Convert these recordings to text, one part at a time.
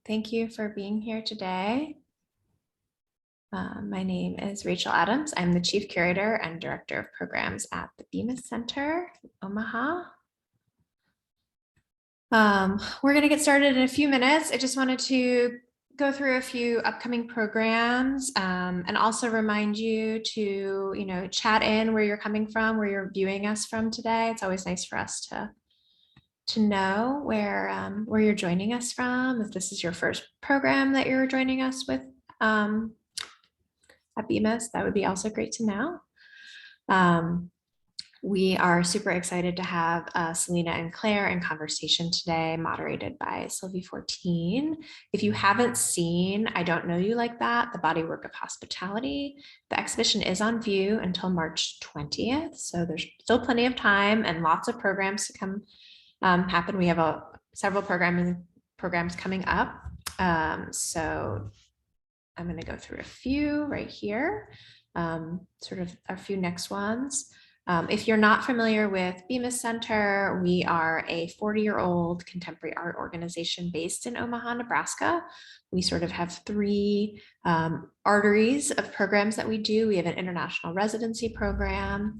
Thank you for being here today. My name is Rachel Adams. I'm the Chief Curator and Director of Programs at the Bemis Center, Omaha. We're going to get started in a few minutes. I just wanted to go through a few upcoming programs and also remind you to, chat in where you're coming from, where you're viewing us from today. It's always nice for us to know where you're joining us from. If this is your first program that you're joining us with at Bemis, that would be also great to know. We are super excited to have Celina and Klaire in conversation today, moderated by Sylvie Fortin. If you haven't seen I Don't Know You Like That, The Bodywork of Hospitality, the exhibition is on view until March 20th. So there's still plenty of time and lots of programs to come happen. We have several programs coming up. So I'm going to go through a few right here, sort of a few next ones. If you're not familiar with Bemis Center, we are a 40-year-old contemporary art organization based in Omaha, Nebraska. We sort of have three arteries of programs that we do. We have an international residency program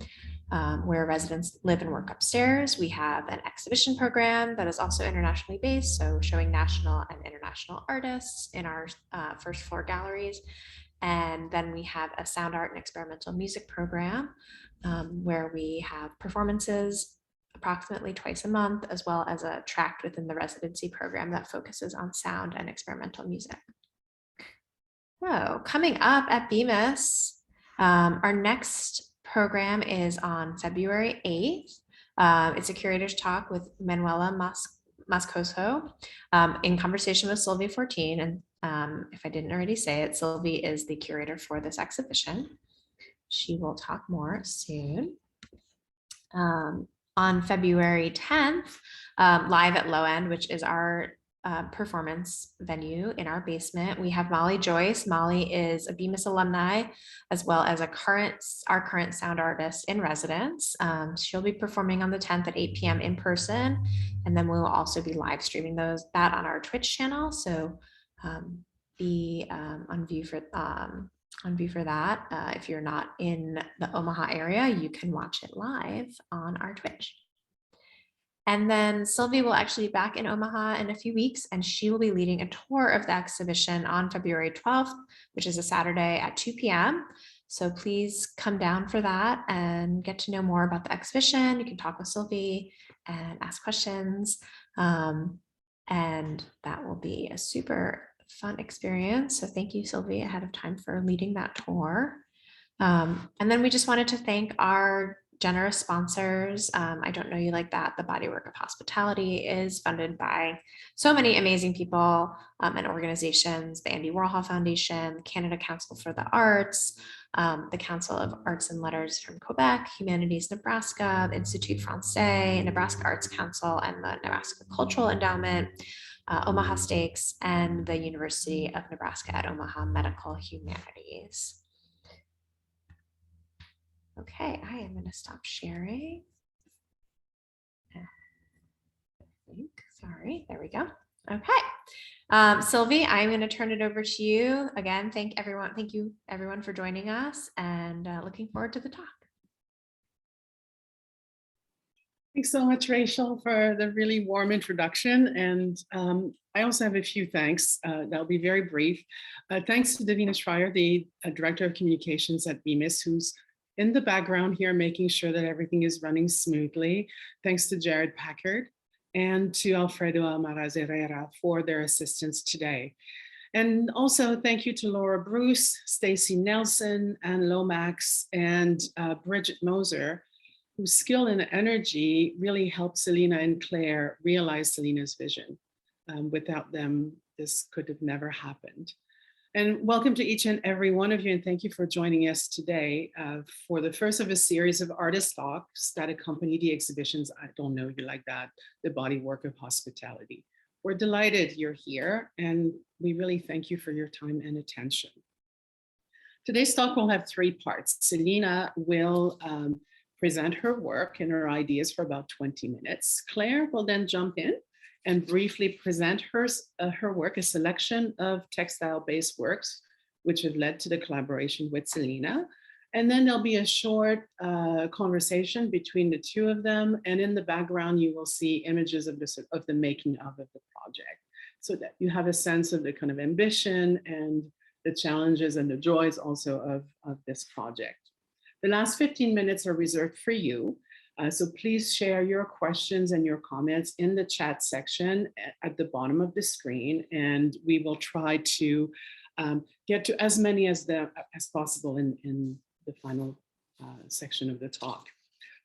where residents live and work upstairs. We have an exhibition program that is also internationally based, so showing national and international artists in our first floor galleries. And then we have a sound art and experimental music program where we have performances approximately twice a month, as well as a tract within the residency program that focuses on sound and experimental music. So coming up at Bemis, our next program is on February 8th. It's a curator's talk with Manuela Moscoso in conversation with Sylvie Fortin. And if I didn't already say it, Sylvie is the curator for this exhibition. She will talk more soon. On February 10th, live at Low End, which is our performance venue in our basement, we have Molly Joyce. Molly is a Bemis alumni, as well as our current sound artist in residence. She'll be performing on the 10th at 8 p.m. in person, and then we'll also be live streaming that on our Twitch channel. So be on view for that. If you're not in the Omaha area, you can watch it live on our Twitch. And then Sylvie will actually be back in Omaha in a few weeks, and she will be leading a tour of the exhibition on February 12th, which is a Saturday at 2 p.m. So please come down for that and get to know more about the exhibition. You can talk with Sylvie and ask questions. And that will be a super fun experience. So thank you, Sylvie, ahead of time for leading that tour. And then we just wanted to thank our generous sponsors. I Don't Know You Like That, The Bodywork of Hospitality is funded by so many amazing people and organizations: the Andy Warhol Foundation, the Canada Council for the Arts, the Council of Arts and Letters from Quebec, Humanities Nebraska, the Institut Francais, Nebraska Arts Council, and the Nebraska Cultural Endowment, Omaha Steaks, and the University of Nebraska at Omaha Medical Humanities. Okay, I am going to stop sharing. Sorry, there we go. Okay, Sylvie, I'm going to turn it over to you again. Thank you everyone for joining us, and looking forward to the talk. Thanks so much, Rachel, for the really warm introduction. And I also have a few thanks. That'll be very brief. Thanks to Davina Schreier, the Director of Communications at Bemis, who's in the background here, making sure that everything is running smoothly. Thanks to Jared Packard and to Alfredo Almaraz Herrera for their assistance today. And also thank you to Laura Bruce, Stacy Nelson, Ann Lomax, and Bridget Moser, whose skill and energy really helped Celina and Klaire realize Celina's vision. Without them, this could have never happened. And welcome to each and every one of you, and thank you for joining us today for the first of a series of artist talks that accompany the exhibitions I Don't Know You Like That, The Bodywork of Hospitality. We're delighted you're here, and we really thank you for your time and attention. Today's talk will have three parts. Celina will present her work and her ideas for about 20 minutes. Klaire will then jump in and briefly present her work, a selection of textile-based works, which have led to the collaboration with Celina. And then there'll be a short conversation between the two of them. And in the background, you will see images of the making of the project, so that you have a sense of the kind of ambition and the challenges and the joys also of this project. The last 15 minutes are reserved for you. So please share your questions and your comments in the chat section at the bottom of the screen, and we will try to get to as many as possible in the final section of the talk.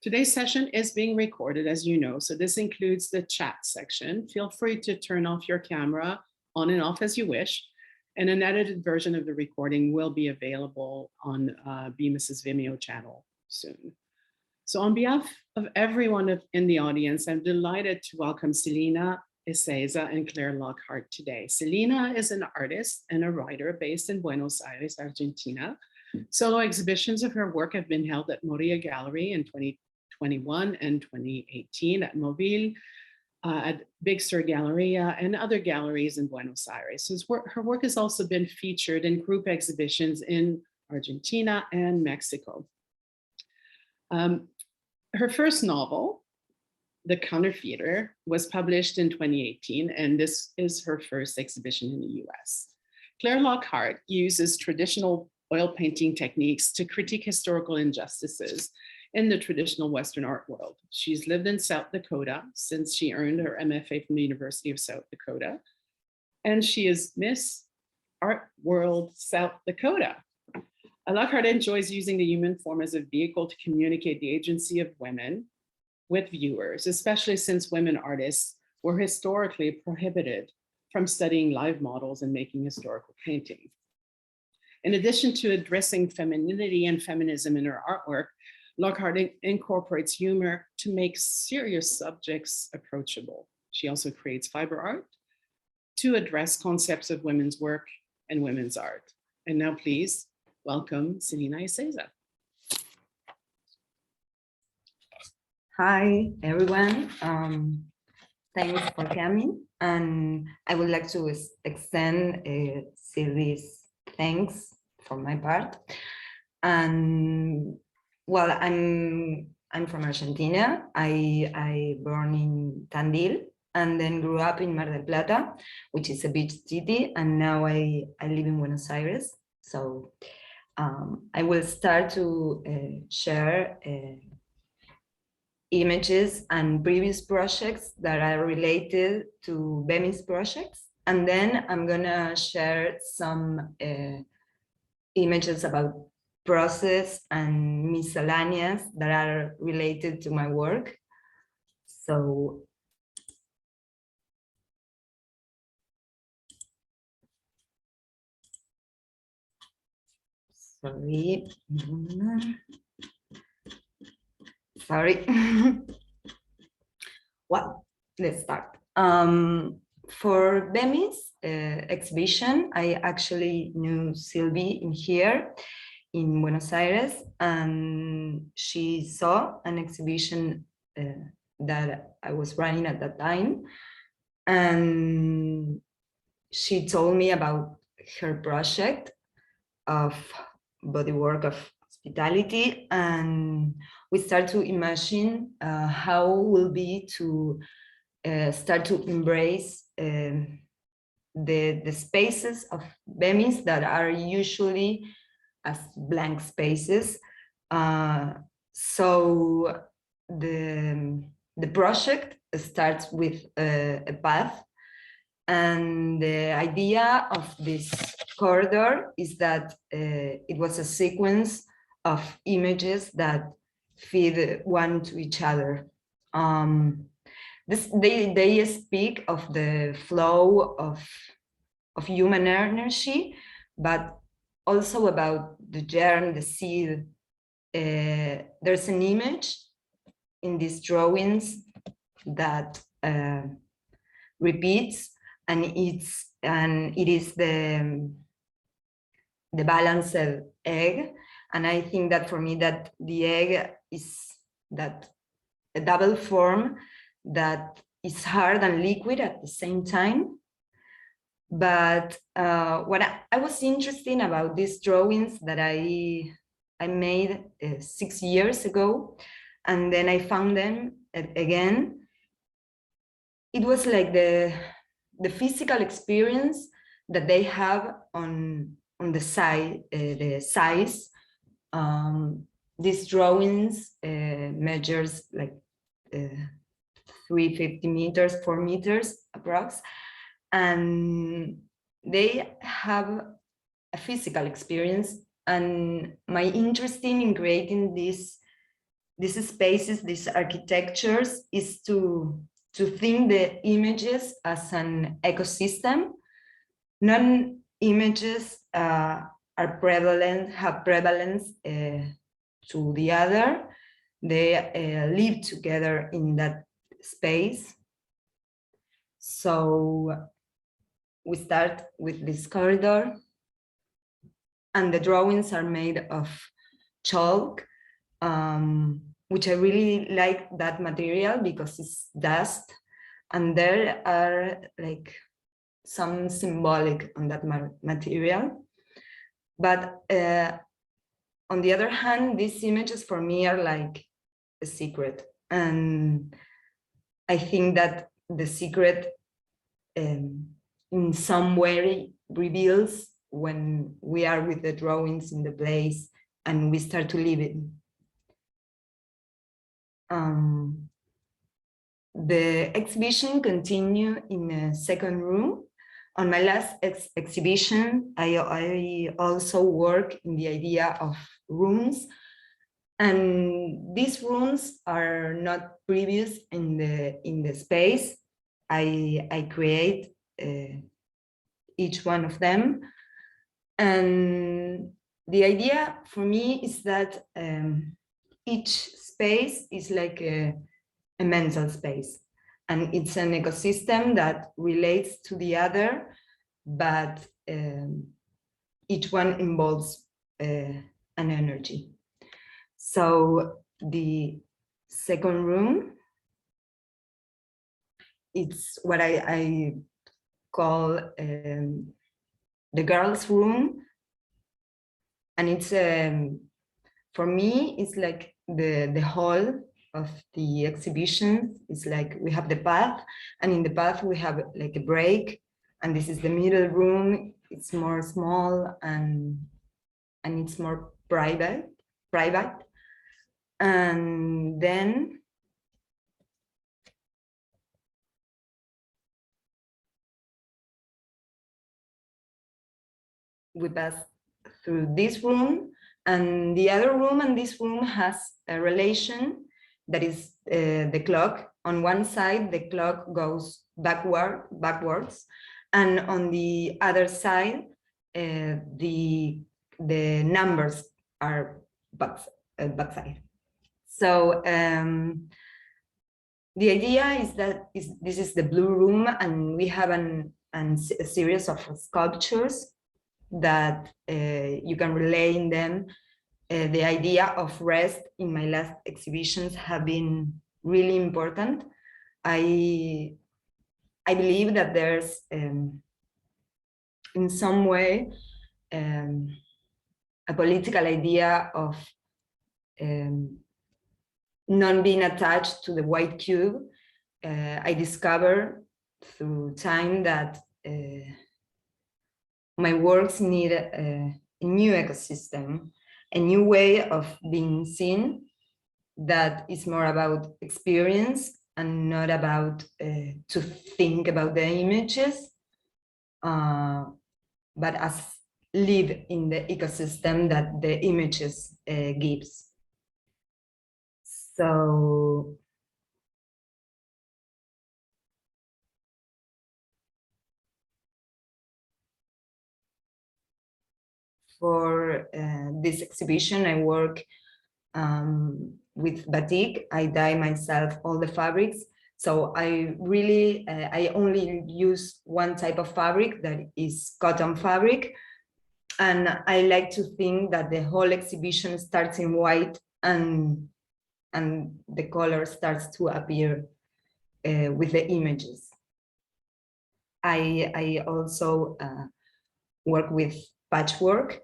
Today's session is being recorded, as you know, so this includes the chat section. Feel free to turn off your camera on and off as you wish, and an edited version of the recording will be available on Bemis's Vimeo channel soon. So on behalf of everyone in the audience, I'm delighted to welcome Celina Eceiza and Klaire Lockheart today. Celina is an artist and a writer based in Buenos Aires, Argentina. Solo exhibitions of her work have been held at Moria Gallery in 2021 and 2018, at Mobile, at Big Sur Galleria, and other galleries in Buenos Aires. So her work has also been featured in group exhibitions in Argentina and Mexico. Her first novel, The Counterfeiter, was published in 2018, and this is her first exhibition in the US. Klaire Lockheart uses traditional oil painting techniques to critique historical injustices in the traditional Western art world. She's lived in South Dakota since she earned her MFA from the University of South Dakota, and she is Miss Art World South Dakota. Lockheart enjoys using the human form as a vehicle to communicate the agency of women with viewers, especially since women artists were historically prohibited from studying live models and making historical painting. In addition to addressing femininity and feminism in her artwork, Lockheart incorporates humor to make serious subjects approachable. She also creates fiber art to address concepts of women's work and women's art. And now please welcome Celina Eceiza. Hi, everyone. Thanks for coming. And I would like to extend Sylvie's thanks for my part. And well, I'm from Argentina. I born in Tandil and then grew up in Mar del Plata, which is a beach city. And now I live in Buenos Aires. So I will start to share images and previous projects that are related to Bemis projects. And then I'm gonna share some images about process and miscellaneous that are related to my work. So sorry. Well, let's start. For Bemis exhibition, I actually knew Sylvie in here in Buenos Aires, and she saw an exhibition that I was running at that time, and she told me about her project of bodywork of hospitality, and we start to imagine how it will be to start to embrace the spaces of Bemis that are usually as blank spaces. So the project starts with a path, and the idea of this corridor is that it was a sequence of images that feed one to each other. They speak of the flow of human energy, but also about the germ, the seed. There's an image in these drawings that repeats, and it is the balanced egg. And I think that for me that the egg is that a double form that is hard and liquid at the same time. But what I was interested about these drawings that I made 6 years ago, and then I found them again. It was like the physical experience that they have on the side, the size. These drawings measures like 350 meters, 4 meters approx, and they have a physical experience. And my interest in creating these spaces, these architectures, is to think the images as an ecosystem. None images are prevalent, have prevalence to the other. They live together in that space. So we start with this corridor, and the drawings are made of chalk, which I really like that material because it's dust, and there are like some symbolic on that material. But on the other hand, these images for me are like a secret, and I think that the secret in some way reveals when we are with the drawings in the place and we start to live it. The exhibition continued in a second room. On my last exhibition, I also work in the idea of rooms, and these rooms are not previous in the space. I create each one of them, and the idea for me is that each space is like a mental space, and it's an ecosystem that relates to the other, but each one involves an energy. So the second room, it's what I call the girls' room, and it's for me it's like the hall of the exhibition. It's like we have the path, and in the path we have like a break, and this is the middle room. It's more small and it's more private, and then we pass through this room, and the other room, and this room has a relation that is the clock. On one side, the clock goes backwards, and on the other side, the numbers are backside. So the idea is that this is the blue room, and we have a series of sculptures that you can relay in them. The idea of rest in my last exhibitions have been really important. I believe that there's in some way a political idea of not being attached to the white cube. I discovered through time that my works need a new ecosystem, a new way of being seen that is more about experience and not about to think about the images, but as live in the ecosystem that the images gives. So for this exhibition, I work with batik. I dye myself all the fabrics. So I really, I only use one type of fabric, that is cotton fabric. And I like to think that the whole exhibition starts in white, and the color starts to appear with the images. I also work with patchwork.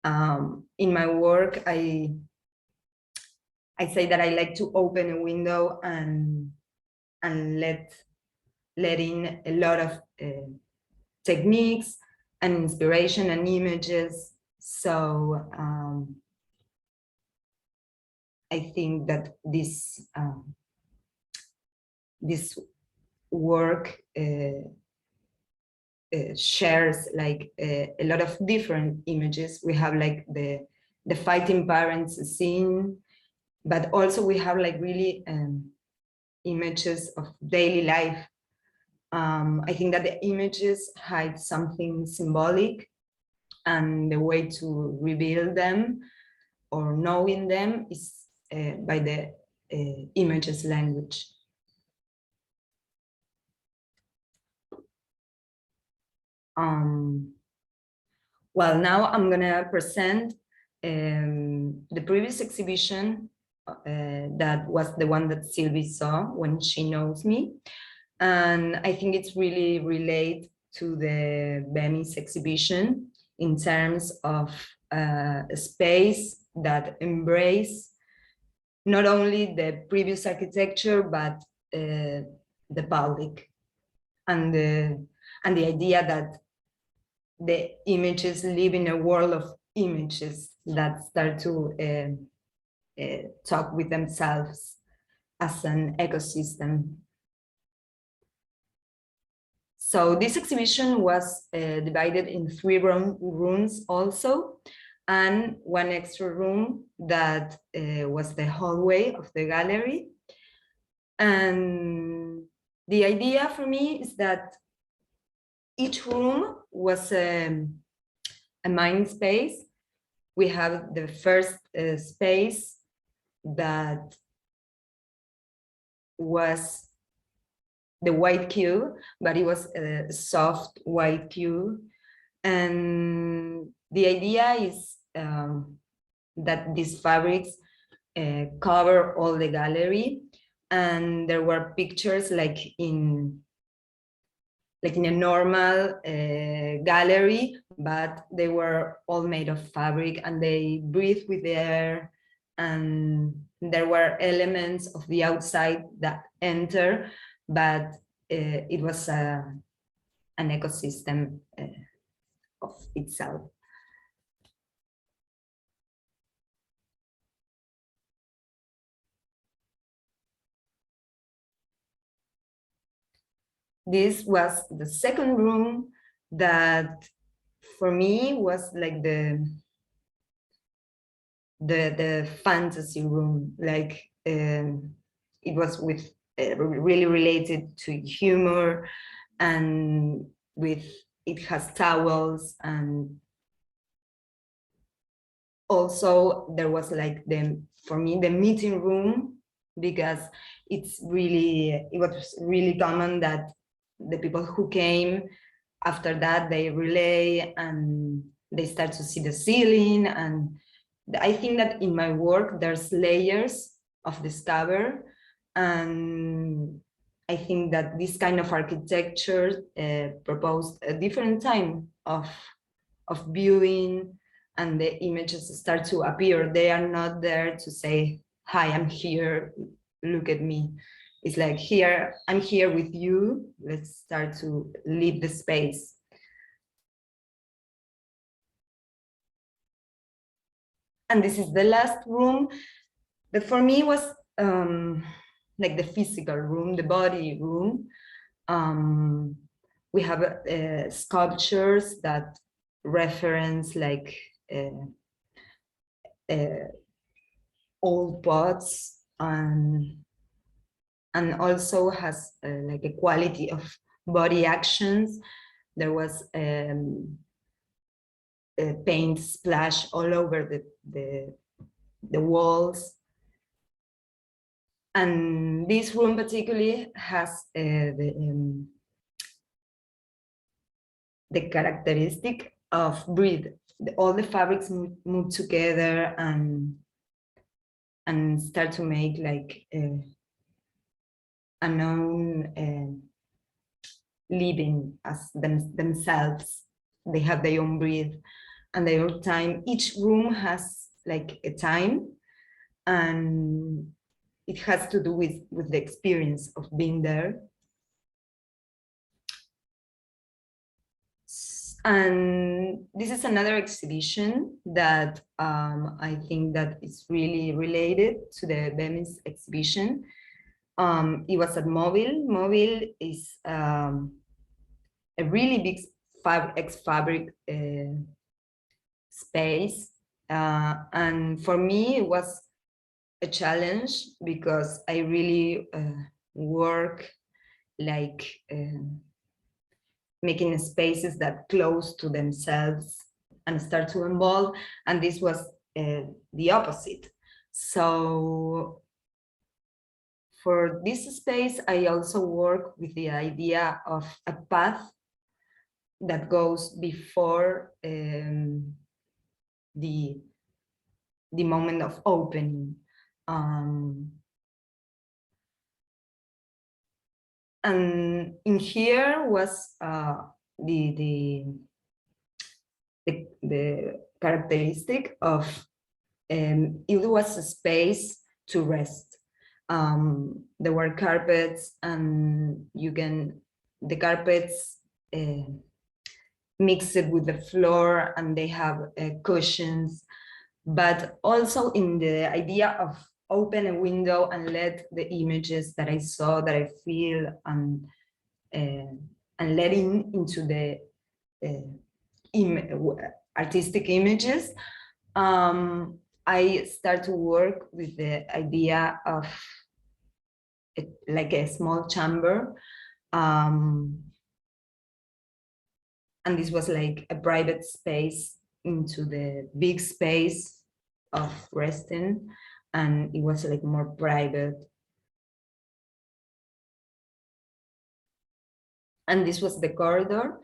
In my work, I say that I like to open a window and let in a lot of techniques and inspiration and images. So I think that this work shares like a lot of different images. We have like the fighting parents scene, but also we have like really images of daily life. I think that the images hide something symbolic, and the way to reveal them or knowing them is by the images language. Well, now I'm gonna present the previous exhibition that was the one that Sylvie saw when she knows me. And I think it's really related to the Venice exhibition in terms of a space that embrace not only the previous architecture, but the public, and the idea that the images live in a world of images that start to talk with themselves as an ecosystem. So this exhibition was divided in 3 rooms also, and 1 extra room that was the hallway of the gallery. And the idea for me is that each room was a mind space. We have the first space that was the white cube, but it was a soft white cube. And the idea is that these fabrics cover all the gallery, and there were pictures like in a normal gallery, but they were all made of fabric and they breathe with the air, and there were elements of the outside that enter, but it was an ecosystem of itself. This was the second room that for me was like the fantasy room. Like it was with really related to humor, and it has towels, and also there was like for me the meeting room, because it was really common that the people who came after that, they relay and they start to see the ceiling. And I think that in my work there's layers of discover, and I think that this kind of architecture proposed a different time of viewing, and the images start to appear. They are not there to say, hi, I'm here, look at me. It's like, here, I'm here with you, let's start to leave the space. And this is the last room that for me was like the physical room, the body room. We have sculptures that reference like old pots, and also has like a quality of body actions. There was a paint splash all over the walls. And this room particularly has the characteristic of breathe. All the fabrics move together and start to make like unknown living as themselves. They have their own breath and their own time. Each room has like a time, and it has to do with the experience of being there. And this is another exhibition that I think that is really related to the Venice exhibition. It was at Mobile. Mobile is a really big fabric space. And for me, it was a challenge because I really work like making spaces that close to themselves and start to evolve. And this was the opposite. So for this space, I also work with the idea of a path that goes before the moment of opening. And in here was the characteristic of it was a space to rest. There were carpets, and the carpets mix it with the floor, and they have cushions, but also in the idea of open a window and let the images that I saw, that I feel, and letting into the artistic images. I start to work with the idea of like a small chamber. And this was like a private space into the big space of resting, and it was like more private. And this was the corridor,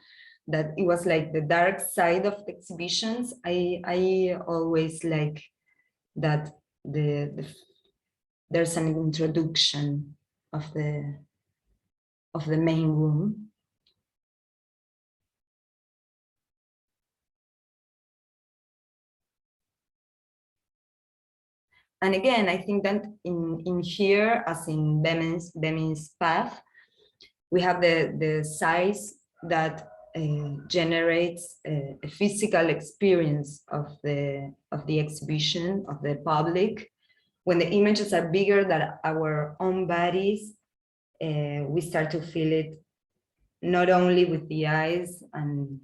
that it was like the dark side of the exhibitions. I always like that there's an introduction of the main room. And again, I think that in here, as in Bemin's path, we have the size that generates a physical experience of the exhibition, of the public. When the images are bigger than our own bodies, we start to feel it not only with the eyes and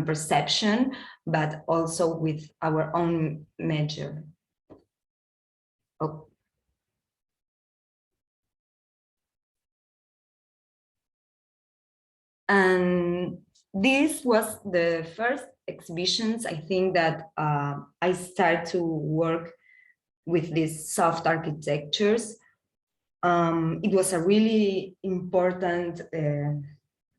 perception, but also with our own measure. Oh. And this was the first exhibitions, I think, that I start to work with these soft architectures. It was a really important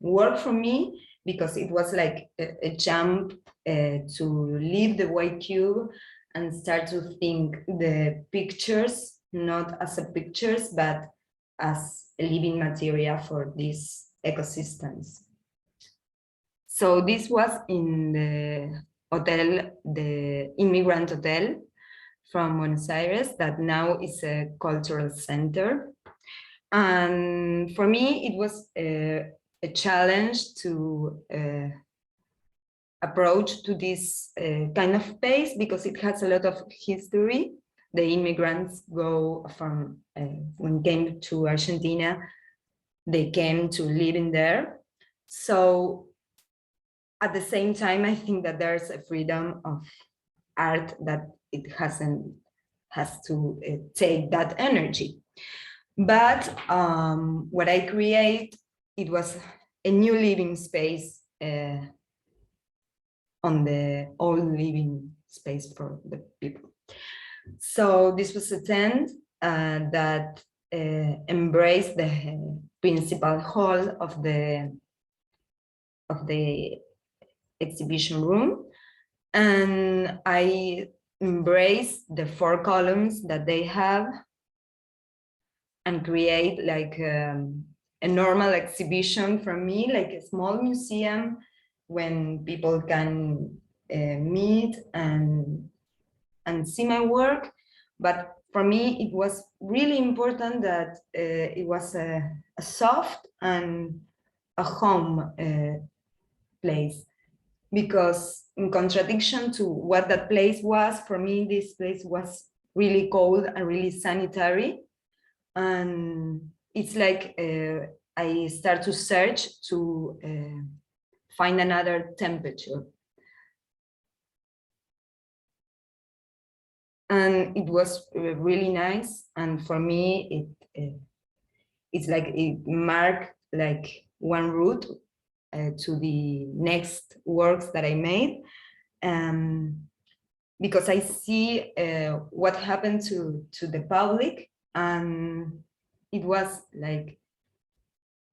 work for me, because it was like a jump to leave the white cube and start to think the pictures, not as a pictures, but as a living material for these ecosystems. So this was in the hotel, the immigrant hotel from Buenos Aires, that now is a cultural center. And for me, it was a challenge to approach to this kind of space, because it has a lot of history. The immigrants go from, when came to Argentina, they came to live in there. So at the same time, I think that there's a freedom of art that it has to take that energy. But what I create, it was a new living space on the old living space for the people. So this was a tent that embraced the principal hall of the exhibition room, and I embrace the 4 columns that they have, and create like a normal exhibition for me, like a small museum when people can meet and see my work. But for me, it was really important that it was a soft and a home place, because in contradiction to what that place was, for me, this place was really cold and really sanitary. And it's like I start to search to find another temperature. And it was really nice. And for me, it's like it marked like one route to the next works that I made. Because I see what happened to the public, and it was like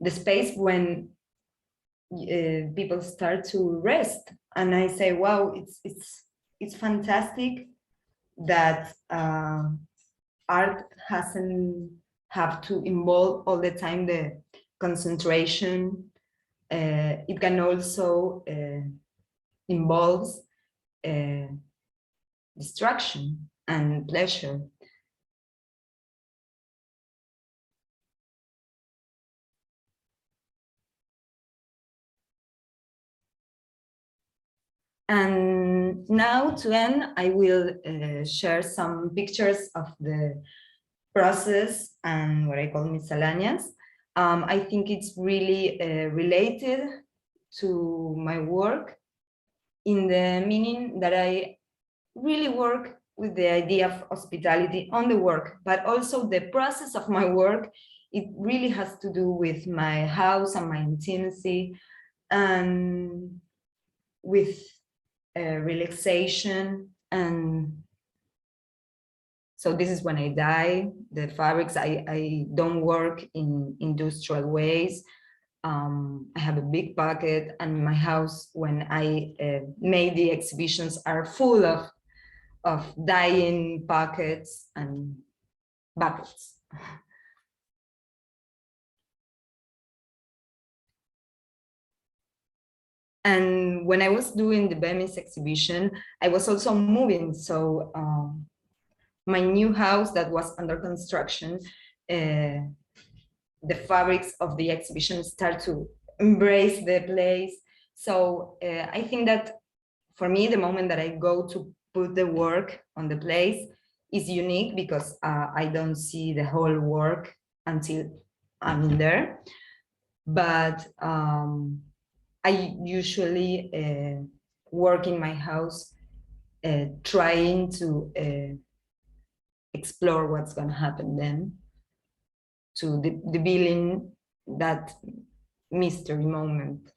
the space when people start to rest. And I say, wow, it's fantastic that art hasn't have to involve all the time the concentration. It can also involve distraction and pleasure. And now to end, I will share some pictures of the process and what I call miscellaneous. I think it's really related to my work, in the meaning that I really work with the idea of hospitality on the work, but also the process of my work. It really has to do with my house and my intimacy, and with relaxation. And so this is when I dye the fabrics. I don't work in industrial ways. I have a big bucket, and my house, when I made the exhibitions, are full of dyeing buckets and buckets. And when I was doing the Bemis exhibition, I was also moving. So my new house that was under construction, the fabrics of the exhibition start to embrace the place. So I think that for me, the moment that I go to put the work on the place is unique, because I don't see the whole work until I'm in there. But I usually work in my house trying to explore what's going to happen then, to the feeling, that mystery moment.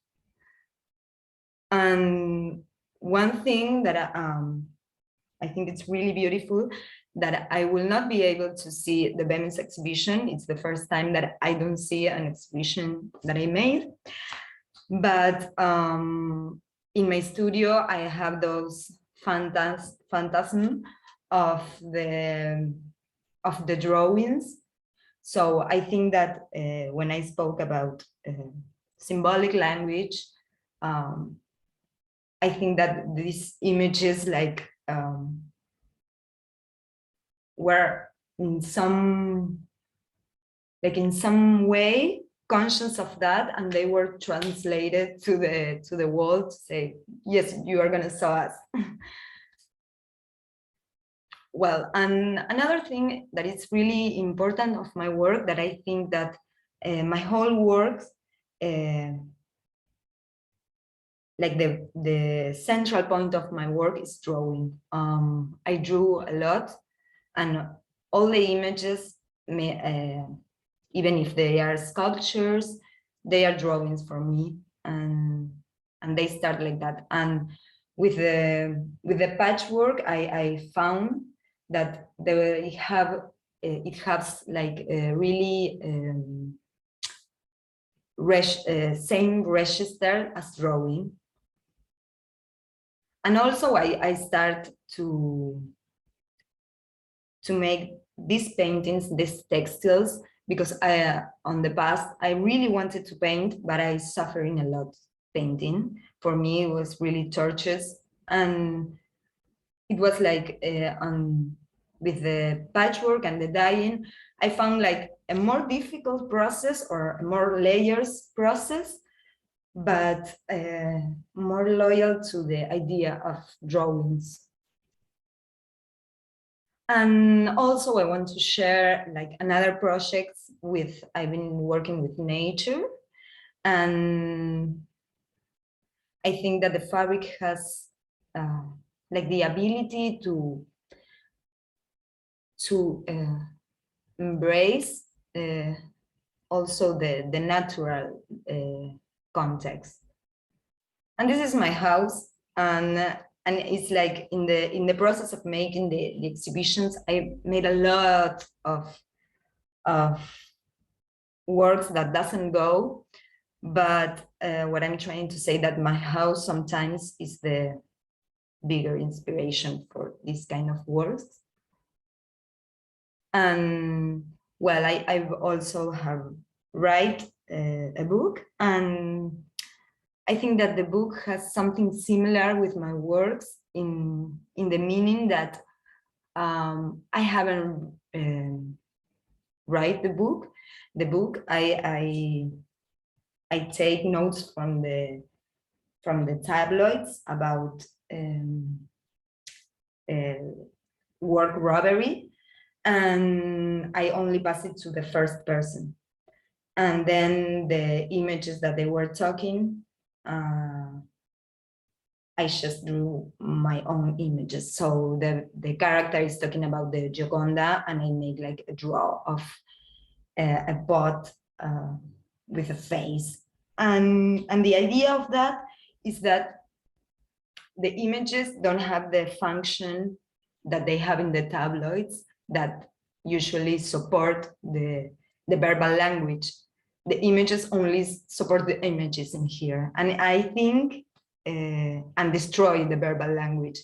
And one thing that I think it's really beautiful, that I will not be able to see the Bemis exhibition. It's the first time that I don't see an exhibition that I made. But in my studio, I have those phantasm of the drawings. So I think that when I spoke about symbolic language, I think that these images like were in some way conscious of that, and they were translated to the world to say, yes, you are gonna saw us. Well, and another thing that is really important of my work, that I think that my whole work, like the central point of my work is drawing. I drew a lot, and all the images, even if they are sculptures, they are drawings for me, and they start like that. And with the patchwork, I found that it has like a really same register as drawing. And also I start to make these paintings, these textiles, because on the past, I really wanted to paint, but I suffering a lot painting. For me, it was really torturous. And it was like with the patchwork and the dyeing, I found like a more difficult process or a more layers process, but more loyal to the idea of drawings. And also I want to share like another projects with, I've been working with nature, and I think that the fabric has like the ability to embrace also the natural context. And this is my house, and it's like in the process of making the exhibitions, I made a lot of works that doesn't go, but what I'm trying to say that my house sometimes is the bigger inspiration for this kind of works. And well, I've also have write a book, and I think that the book has something similar with my works in the meaning that I haven't write the book. The book I take notes from the tabloids about work robbery, and I only pass it to the first person. And then the images that they were talking, I just drew my own images. So the character is talking about the Gioconda, and I make like a draw of a pot with a face. And the idea of that is that the images don't have the function that they have in the tabloids that usually support the verbal language. The images only support the images in here. And I think, and destroy the verbal language.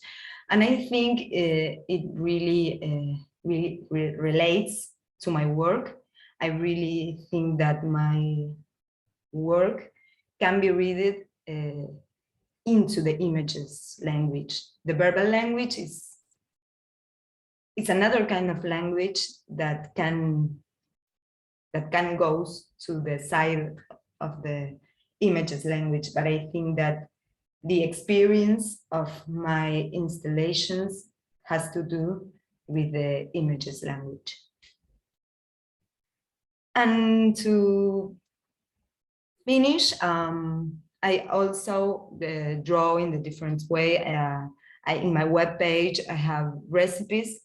And I think it really, really relates to my work. I really think that my work can be read into the images language. The verbal language it's another kind of language that can goes to the side of the images language, but I think that the experience of my installations has to do with the images language. And to finish, I also draw in a different way. In my webpage, I have recipes,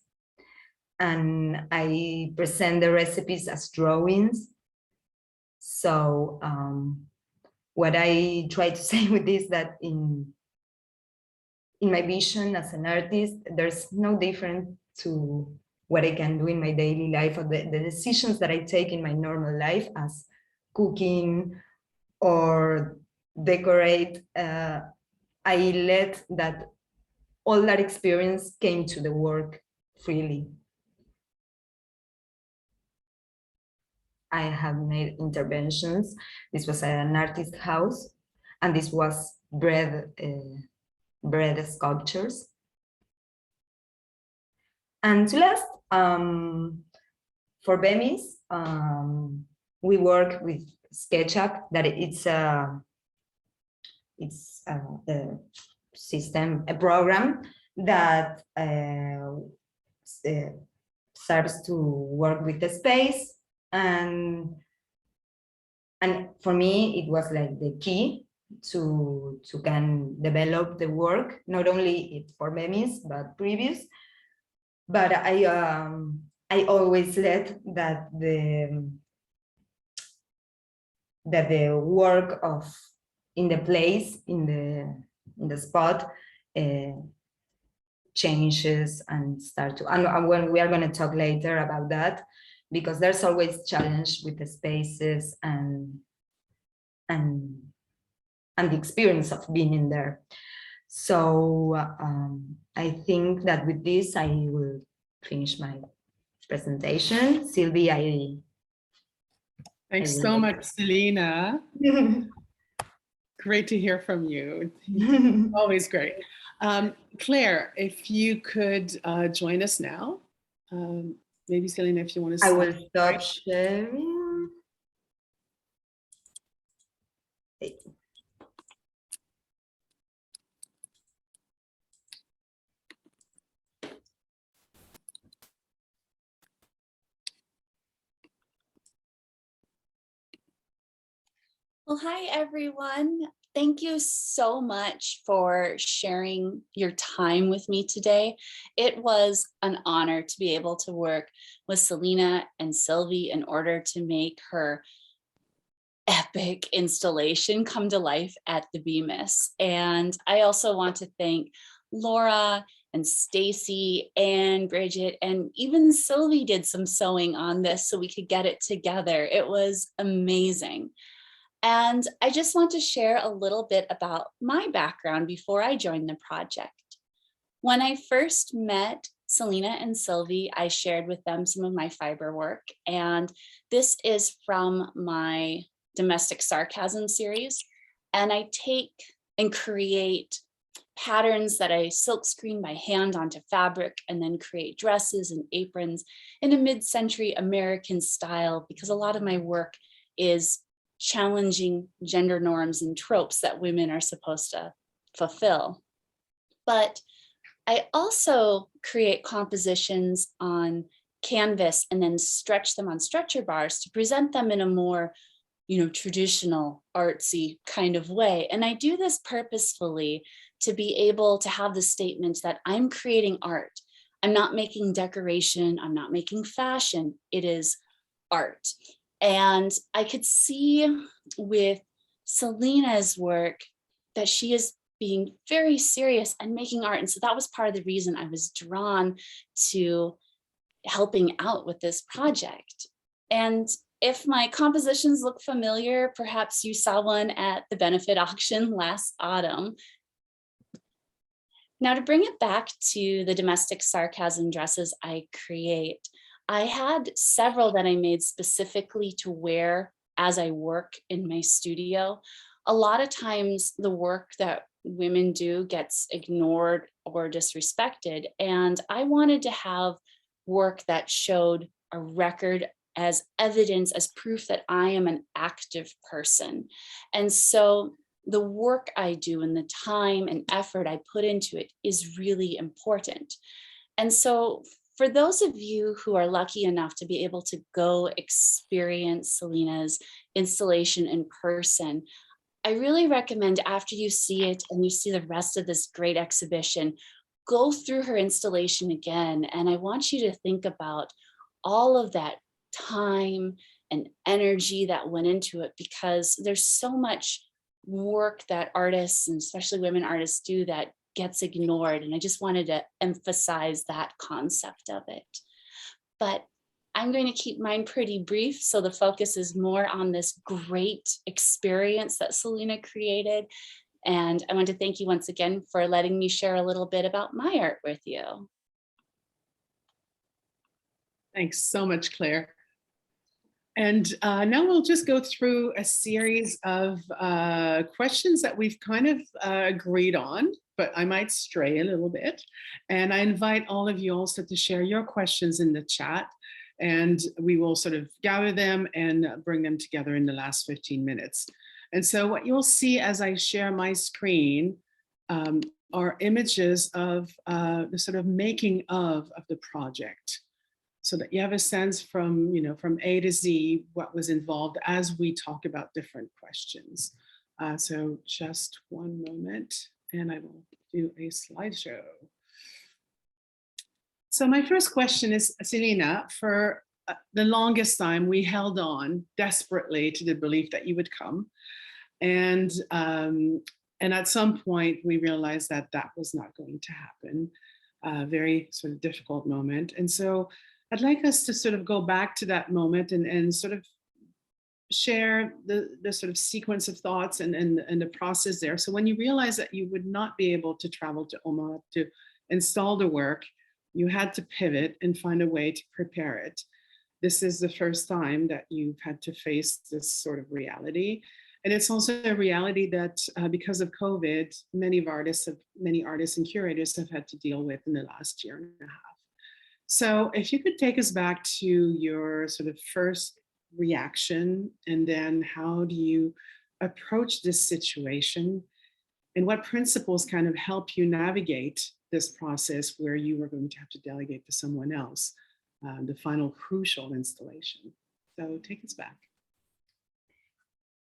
and I present the recipes as drawings. So what I try to say with this, that in my vision as an artist, there's no difference to what I can do in my daily life, or the decisions that I take in my normal life, as cooking or decorate. I let that all that experience came to the work freely. I have made interventions. This was an artist house, and this was bread sculptures. And to last, for Bemis, we work with SketchUp. That it's a system, a program that serves to work with the space. And for me, it was like the key to can develop the work, not only for Bemis, but previous. But I always let that the work of in the place, in the spot, changes and start to, and when we are going to talk later about that, because there's always challenge with the spaces and the experience of being in there. So I think that with this I will finish my presentation. Sylvie, Thanks would so like much, Celina. Great to hear from you. Always great. Claire, if you could join us now. Maybe Celina, if you want to I start. will stop sharing. Well, hi, everyone. Thank you so much for sharing your time with me today. It was an honor to be able to work with Celina and Sylvie in order to make her epic installation come to life at the Bemis. And I also want to thank Laura and Stacy and Bridget, and even Sylvie did some sewing on this so we could get it together. It was amazing. And I just want to share a little bit about my background before I joined the project. When I first met Celina and Sylvie, I shared with them some of my fiber work. And this is from my domestic sarcasm series. And I take and create patterns that I silkscreen by hand onto fabric and then create dresses and aprons in a mid-century American style, because a lot of my work is challenging gender norms and tropes that women are supposed to fulfill. But I also create compositions on canvas and then stretch them on stretcher bars to present them in a more, traditional artsy kind of way. And I do this purposefully to be able to have the statement that I'm creating art. I'm not making decoration. I'm not making fashion. It is art. And I could see with Celina's work that she is being very serious and making art. And so that was part of the reason I was drawn to helping out with this project. And if my compositions look familiar, perhaps you saw one at the benefit auction last autumn. Now, to bring it back to the domestic sarcasm dresses I create, I had several that I made specifically to wear as I work in my studio. A lot of times the work that women do gets ignored or disrespected. And I wanted to have work that showed a record as evidence, as proof that I am an active person. And so the work I do and the time and effort I put into it is really important. And so for those of you who are lucky enough to be able to go experience Celina's installation in person, I really recommend after you see it and you see the rest of this great exhibition, go through her installation again. And I want you to think about all of that time and energy that went into it, because there's so much work that artists, and especially women artists, do that gets ignored. And I just wanted to emphasize that concept of it. But I'm going to keep mine pretty brief, so the focus is more on this great experience that Celina created. And I want to thank you once again for letting me share a little bit about my art with you. Thanks so much, Claire. And now we'll just go through a series of questions that we've kind of agreed on, but I might stray a little bit. And I invite all of you also to share your questions in the chat, and we will sort of gather them and bring them together in the last 15 minutes. And so what you'll see as I share my screen are images of the sort of making of the project, so that you have a sense from, from A to Z what was involved as we talk about different questions. So just one moment and I will do a slideshow. So my first question is, Celina, for the longest time we held on desperately to the belief that you would come. And at some point we realized that that was not going to happen. Very sort of difficult moment. And so I'd like us to sort of go back to that moment and sort of share the sort of sequence of thoughts and the process there. So when you realized that you would not be able to travel to Omaha to install the work, you had to pivot and find a way to prepare it. this is the first time that you've had to face this sort of reality. And it's also a reality that because of COVID, many artists and curators have had to deal with in the last year and a half. So if you could take us back to your sort of first reaction, and then how do you approach this situation, and what principles kind of help you navigate this process where you were going to have to delegate to someone else the final crucial installation. So take us back.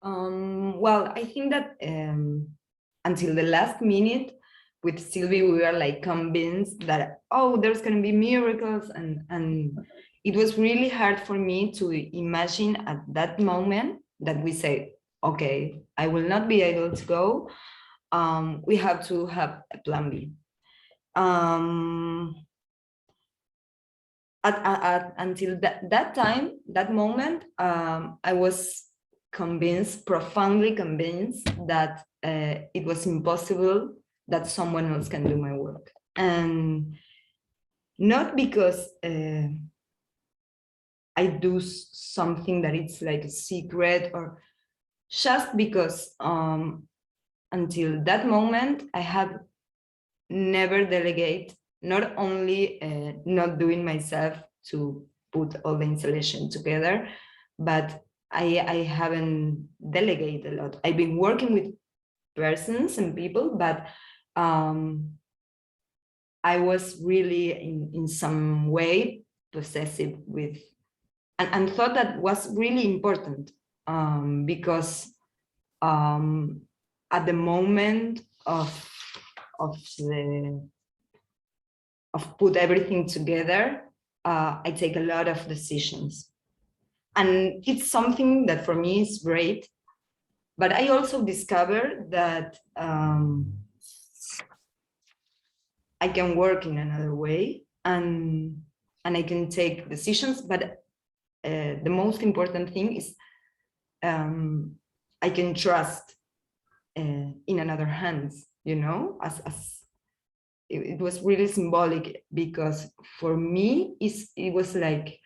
Well, I think that until the last minute with Sylvie, we were like convinced that, oh, there's going to be miracles. And it was really hard for me to imagine at that moment that we say, okay, I will not be able to go. We have to have a plan B. Until that time, that moment, I was convinced, profoundly convinced that it was impossible that someone else can do my work. And not because I do something that it's like a secret, or just because until that moment, I had never delegate, not only not doing myself to put all the installation together, but I haven't delegated a lot. I've been working with persons and people, but I was really in some way possessive with, and thought that was really important because at the moment of put everything together, I take a lot of decisions. And it's something that for me is great, but I also discovered that I can work in another way, and I can take decisions, but the most important thing is I can trust in another hands, you know, as it was really symbolic, because for me it was like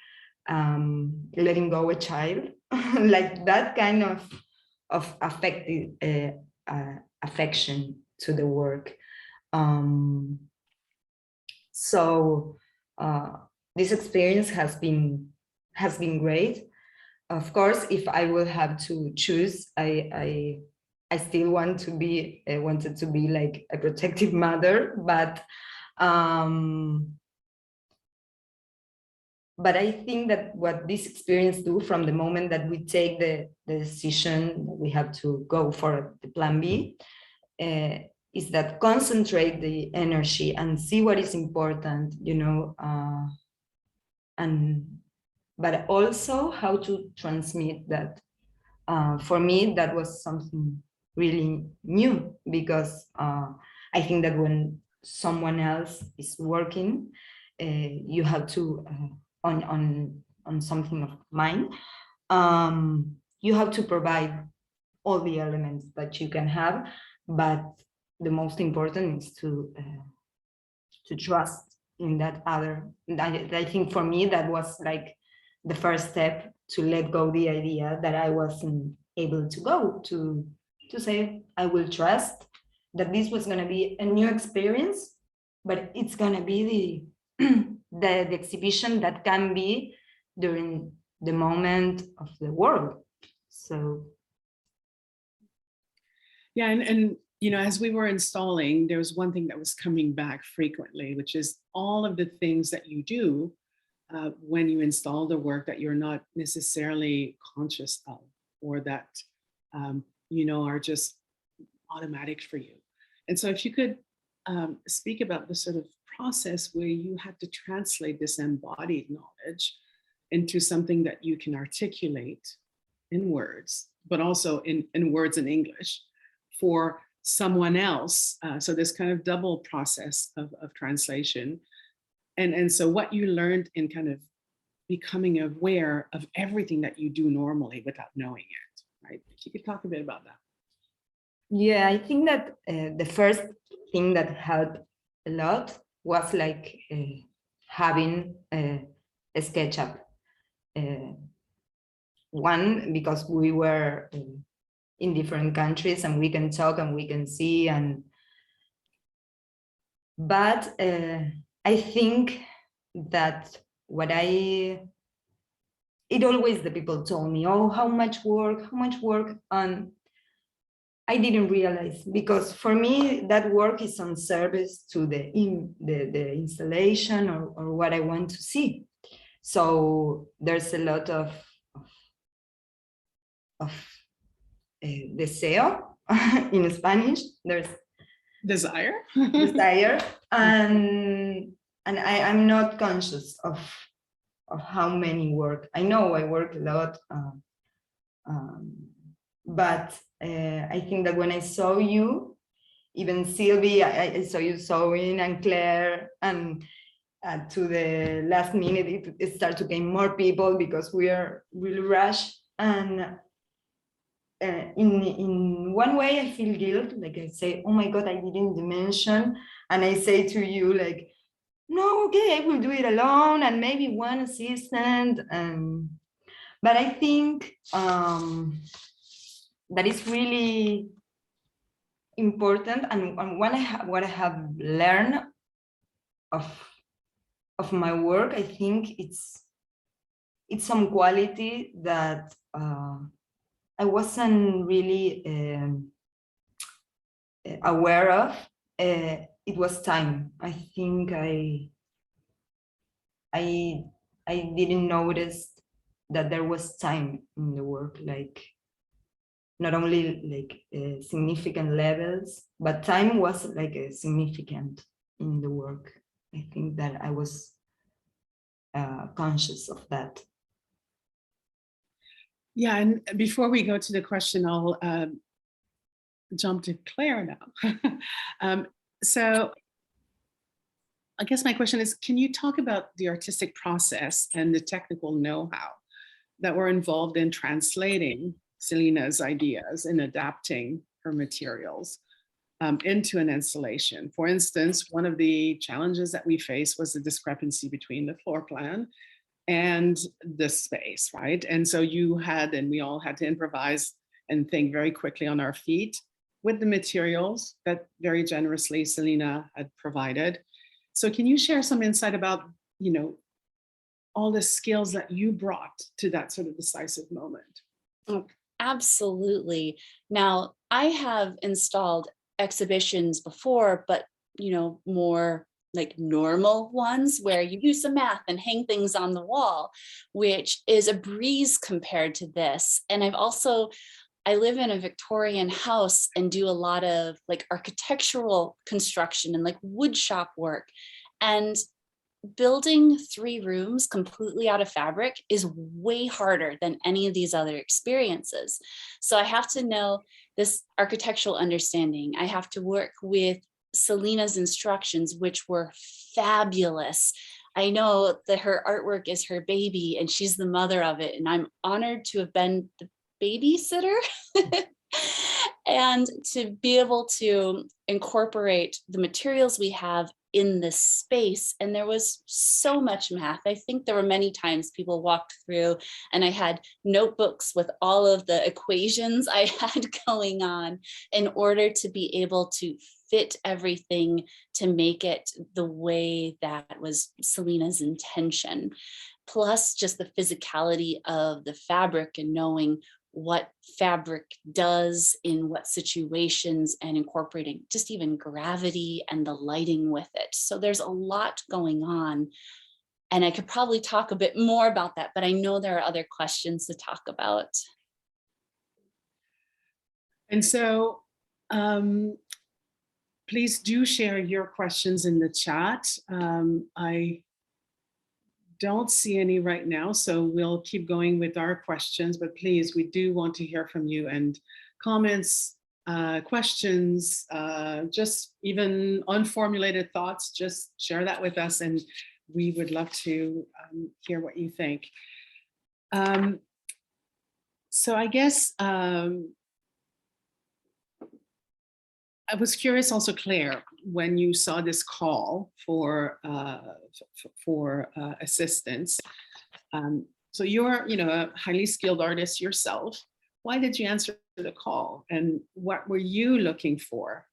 letting go a child, like that kind of affected affection to the work. So this experience has been great. Of course, if I will have to choose, I still wanted to be like a protective mother, but I think that what this experience do from the moment that we take the decision that we have to go for the plan B, is that concentrate the energy and see what is important, you know, but also how to transmit that. For me, that was something really new, because I think that when someone else is working, you have to on something of mine, you have to provide all the elements that you can have, but the most important is to trust in that other. I think for me that was like the first step to let go the idea that I wasn't able to go, to say I will trust that this was going to be a new experience, but it's going to be the exhibition that can be during the moment of the world. So yeah, and you know, as we were installing, there was one thing that was coming back frequently, which is all of the things that you do when you install the work that you're not necessarily conscious of, or that you know, are just automatic for you. And so if you could speak about the sort of process where you had to translate this embodied knowledge into something that you can articulate in words, but also in words in English for someone else. So this kind of double process of translation. And so what you learned in kind of becoming aware of everything that you do normally without knowing it, right? If you could talk a bit about that. yeah, I think that the first thing that helped a lot was like having a SketchUp, one, because we were in different countries and we can talk and we can see, but I think that it always the people told me, oh, how much work, and I didn't realize, because for me that work is on service to the installation or what I want to see. So there's a lot of deseo in Spanish. There's Desire. desire, and I'm not conscious of how many work. I know I work a lot, but I think that when I saw you, even Sylvie, I saw you sewing, and Claire, and to the last minute it started to gain more people because we are really rushed. And in one way I feel guilt, like I say, oh my God, I didn't mention, and I say to you like, no, okay, I will do it alone and maybe one assistant. But I think that is really important, and what I have learned of my work, I think it's some quality that I wasn't really aware of. It was time. I think I didn't notice that there was time in the work, like not only like significant levels, but time was like a significant in the work. I think that I was conscious of that. Yeah, and before we go to the question, I'll jump to Claire now. So I guess my question is, can you talk about the artistic process and the technical know-how that were involved in translating Celina's ideas and adapting her materials into an installation? For instance, one of the challenges that we faced was the discrepancy between the floor plan and the space, right? And so you had, and we all had to improvise and think very quickly on our feet with the materials that very generously Celina had provided. So can you share some insight about, you know, all the skills that you brought to that sort of decisive moment? Oh, absolutely. Now, I have installed exhibitions before, but, you know, more like normal ones where you do some math and hang things on the wall, which is a breeze compared to this. And I live in a Victorian house and do a lot of like architectural construction and like wood shop work. And building 3 rooms completely out of fabric is way harder than any of these other experiences. So I have to know this architectural understanding. I have to work with Celina's instructions, which were fabulous. I know that her artwork is her baby and she's the mother of it. And I'm honored to have been the babysitter and to be able to incorporate the materials we have in this space. And there was so much math. I think there were many times people walked through and I had notebooks with all of the equations I had going on in order to be able to fit everything to make it the way that was Celina's intention. Plus just the physicality of the fabric and knowing what fabric does in what situations and incorporating just even gravity and the lighting with it. So there's a lot going on. And I could probably talk a bit more about that, but I know there are other questions to talk about. And so please do share your questions in the chat. I don't see any right now, so we'll keep going with our questions, but please, we do want to hear from you, and comments, questions, just even unformulated thoughts, just share that with us and we would love to hear what you think. So I guess I was curious also, Claire, when you saw this call for assistance, So you're, a highly skilled artist yourself. Why did you answer the call? And what were you looking for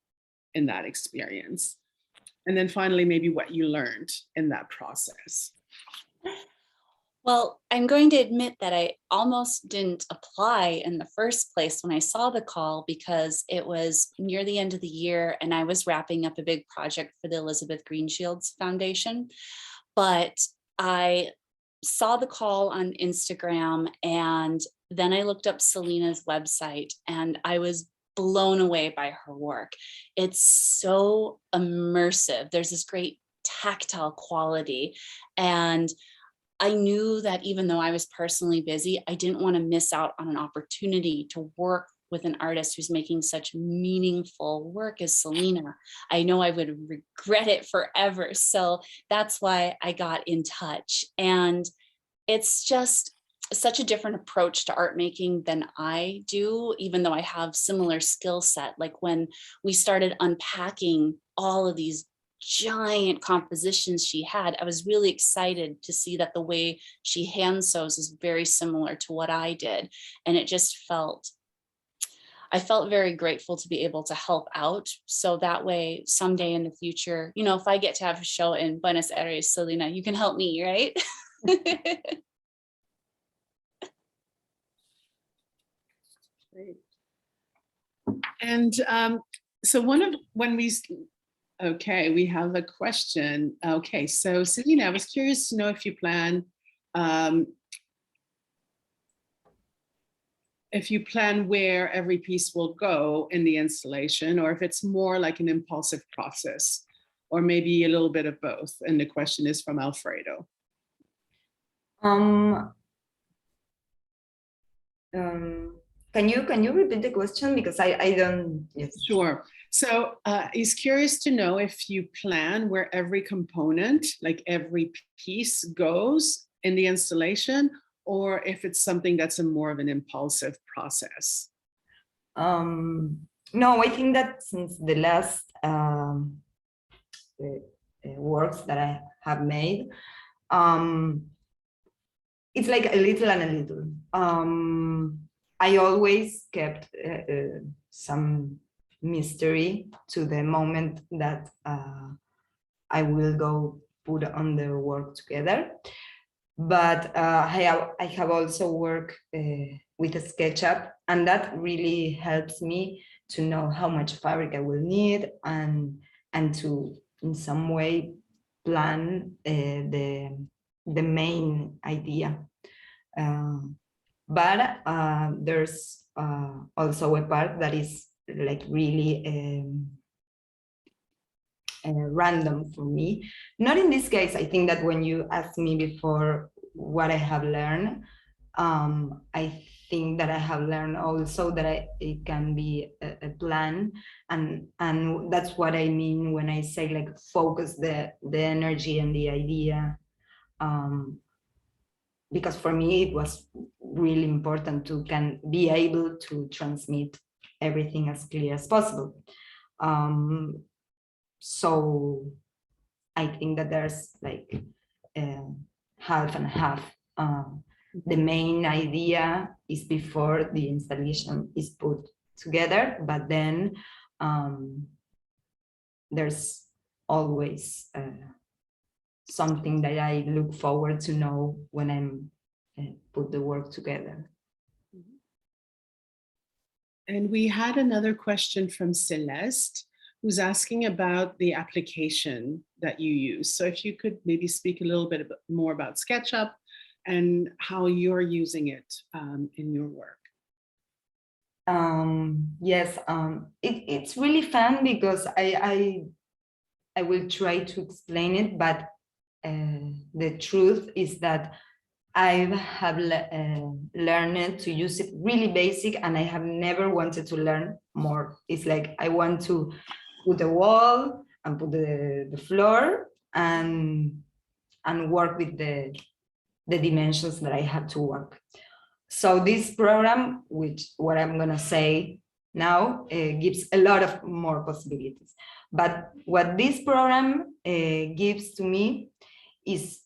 in that experience? And then finally, maybe what you learned in that process. Well, I'm going to admit that I almost didn't apply in the first place when I saw the call, because it was near the end of the year and I was wrapping up a big project for the Elizabeth Greenshields Foundation. But I saw the call on Instagram, and then I looked up Celina's website and I was blown away by her work. It's so immersive. There's this great tactile quality, and I knew that even though I was personally busy, I didn't want to miss out on an opportunity to work with an artist who's making such meaningful work as Celina. I know I would regret it forever. So that's why I got in touch. And it's just such a different approach to art making than I do, even though I have similar skill set. Like when we started unpacking all of these giant compositions she had, I was really excited to see that the way she hand sews is very similar to what I did. And it just I felt very grateful to be able to help out. So that way, someday in the future, if I get to have a show in Buenos Aires, Celina, you can help me, right? Great. And so we have a question. Okay, so Celina, I was curious to know if you plan where every piece will go in the installation, or if it's more like an impulsive process, or maybe a little bit of both. And the question is from Alfredo. Can you repeat the question, because I don't. Yes. Sure. So he's curious to know if you plan where every component, like every piece, goes in the installation, or if it's something that's more of an impulsive process. No, I think that since the last works that I have made, it's like a little and a little. I always kept some mystery to the moment that I will go put on the work together. But I have also worked with a SketchUp, and that really helps me to know how much fabric I will need, and to in some way plan the main idea. But there's also a part that is like really random for me. Not in this case. I think that when you asked me before what I have learned, I think that I have learned also that it can be a plan, and that's what I mean when I say like focus the energy and the idea. Because for me it was really important to be able to transmit everything as clear as possible. So I think that there's like half and half. The main idea is before the installation is put together, but then there's always something that I look forward to know when I'm put the work together. And we had another question from Celeste, who's asking about the application that you use. So if you could maybe speak a little bit more about SketchUp and how you're using it in your work. Yes, it's really fun because I will try to explain it, but the truth is that I have learned to use it really basic, and I have never wanted to learn more. It's like I want to put a wall and put the floor and work with the dimensions that I have to work. So this program, which what I'm gonna say now, gives a lot of more possibilities. But what this program gives to me is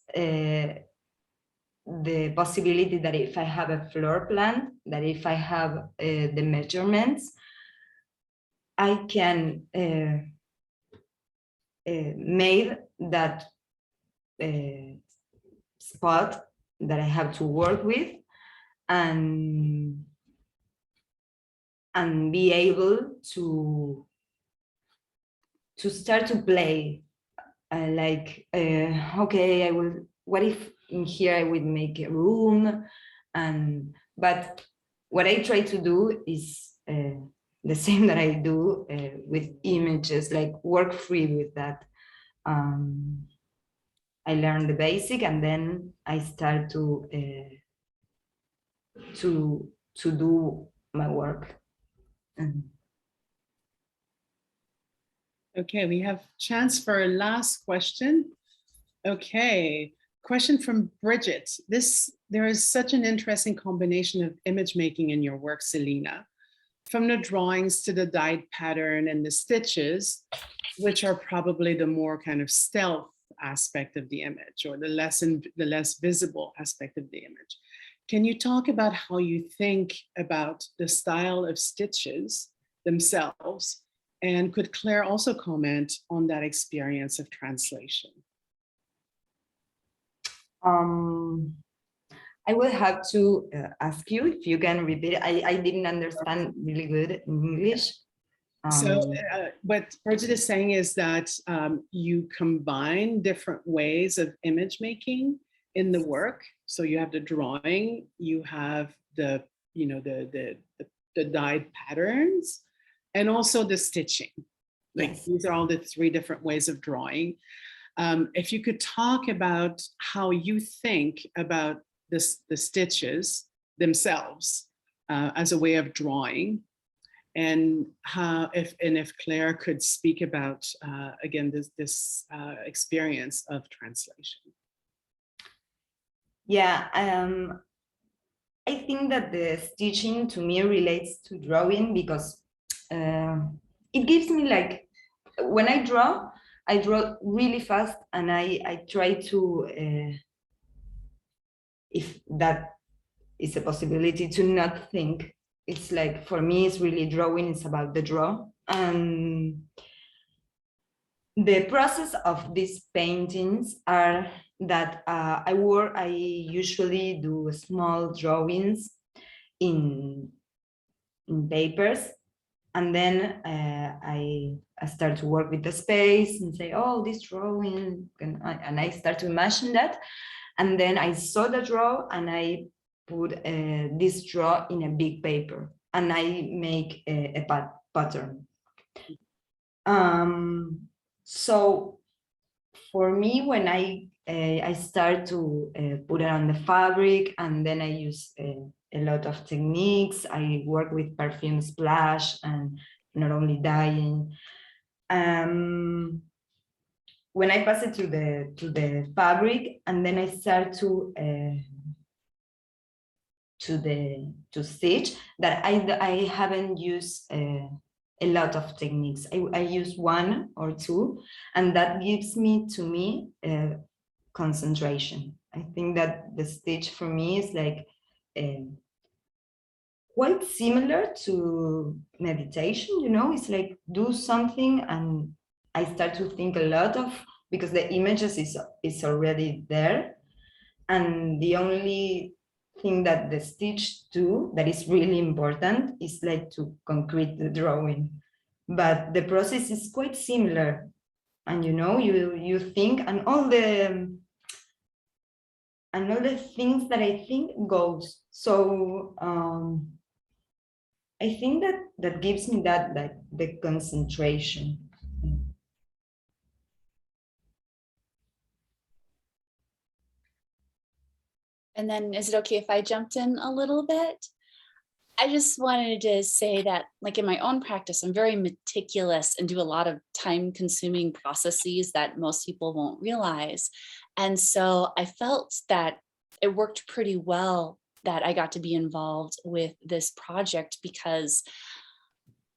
the possibility that if I have a floor plan, that if I have the measurements, I can make that spot that I have to work with, and be able to start to play. Like, okay, I will, what if in here I would make a room? But what I try to do is the same that I do with images, like work free with that. I learn the basic, and then I start to do my work. Okay, we have chance for a last question. Okay, question from Bridget. There is such an interesting combination of image making in your work, Celina, from the drawings to the dyed pattern and the stitches, which are probably the more kind of stealth aspect of the image, or the less visible aspect of the image. Can you talk about how you think about the style of stitches themselves? And could Klaire also comment on that experience of translation? I will have to ask you if you can repeat it. I didn't understand really good in English. So what Bridget is saying is that you combine different ways of image making in the work. So you have the drawing, you have the dyed patterns, and also the stitching. Like, yes. These are all the three different ways of drawing. If you could talk about how you think about the stitches themselves as a way of drawing, and how, if Klaire could speak about again this experience of translation. Yeah, I think that the stitching to me relates to drawing, because it gives me, like, when I draw really fast, and I try to, if that is a possibility, to not think. It's like, for me, it's really drawing, it's about the draw. And the process of these paintings are that I usually do small drawings in papers, and then I start to work with the space and say, oh, this drawing, and I start to imagine that, and then I saw the draw, and I put this draw in a big paper, and I make a pattern. So for me, when I start to put it on the fabric, and then I use a lot of techniques. I work with perfume splash and not only dyeing. When I pass it to the fabric, and then I start to stitch, that I haven't used a lot of techniques. I use one or two, and that gives me concentration. I think that the stitch for me is like quite similar to meditation, it's like do something and I start to think a lot of, because the images is already there, and the only thing that the stitch do that is really important is like to concrete the drawing, but the process is quite similar, and you think, and all the things that I think goes. So I think that gives me that the concentration. And then is it okay if I jumped in a little bit? I just wanted to say that, like, in my own practice, I'm very meticulous and do a lot of time-consuming processes that most people won't realize. And so I felt that it worked pretty well that I got to be involved with this project, because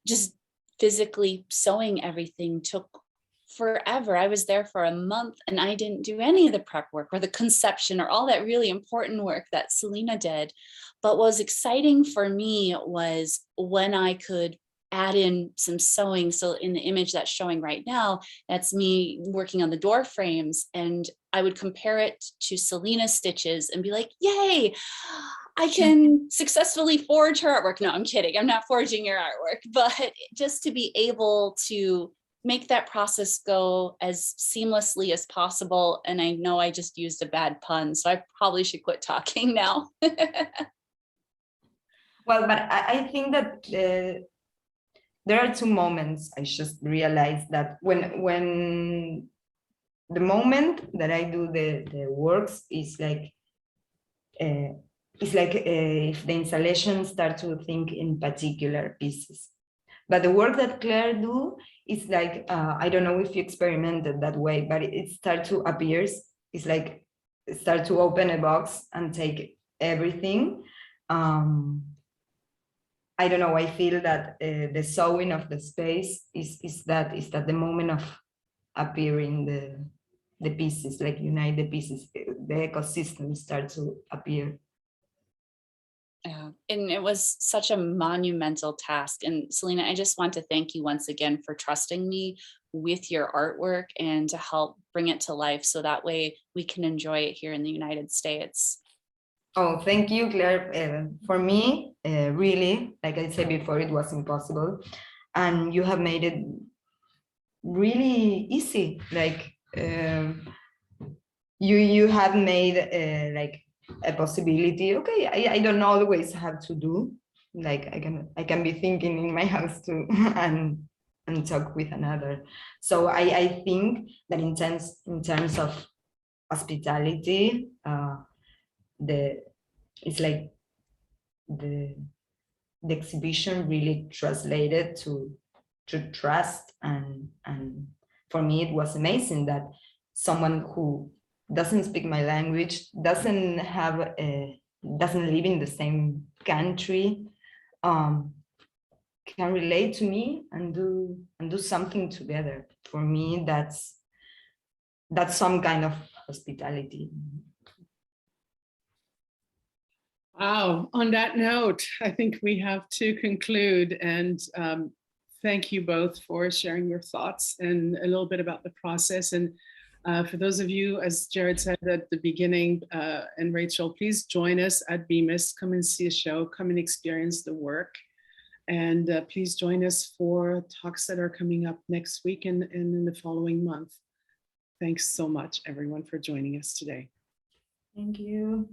just physically sewing everything took forever. I was there for a month and I didn't do any of the prep work or the conception or all that really important work that Celina did. But what was exciting for me was when I could add in some sewing. So in the image that's showing right now, that's me working on the door frames, and I would compare it to Celina's stitches and be like, yay, I can successfully forge her artwork. No, I'm kidding. I'm not forging your artwork, but just to be able to make that process go as seamlessly as possible. And I know I just used a bad pun, so I probably should quit talking now. Well, but I think that there are two moments. I just realized that when the moment that I do the works is like if the installation start to think in particular pieces. But the work that Klaire do is like, I don't know if you experimented that way, but it start to appear. It's like start to open a box and take everything. I don't know, I feel that the sewing of the space is that the moment of appearing the pieces, like unite the pieces, the ecosystem start to appear. Yeah, and it was such a monumental task. And Celina, I just want to thank you once again for trusting me with your artwork and to help bring it to life so that way we can enjoy it here in the United States. Oh, thank you, Klaire. For me, really, like I said before, it was impossible. And you have made it really easy. Like you have made like a possibility. Okay, I don't always have to do. Like I can be thinking in my house too and talk with another. So I think that in terms of hospitality, it's like the exhibition really translated to trust, and for me it was amazing that someone who doesn't speak my language, doesn't live in the same country, can relate to me and do something together. For me, that's some kind of hospitality. Wow, on that note, I think we have to conclude, and thank you both for sharing your thoughts and a little bit about the process. And for those of you, as Jared said at the beginning, and Rachel, please join us at Bemis. Come and see a show, come and experience the work. And please join us for talks that are coming up next week and in the following month. Thanks so much, everyone, for joining us today. Thank you.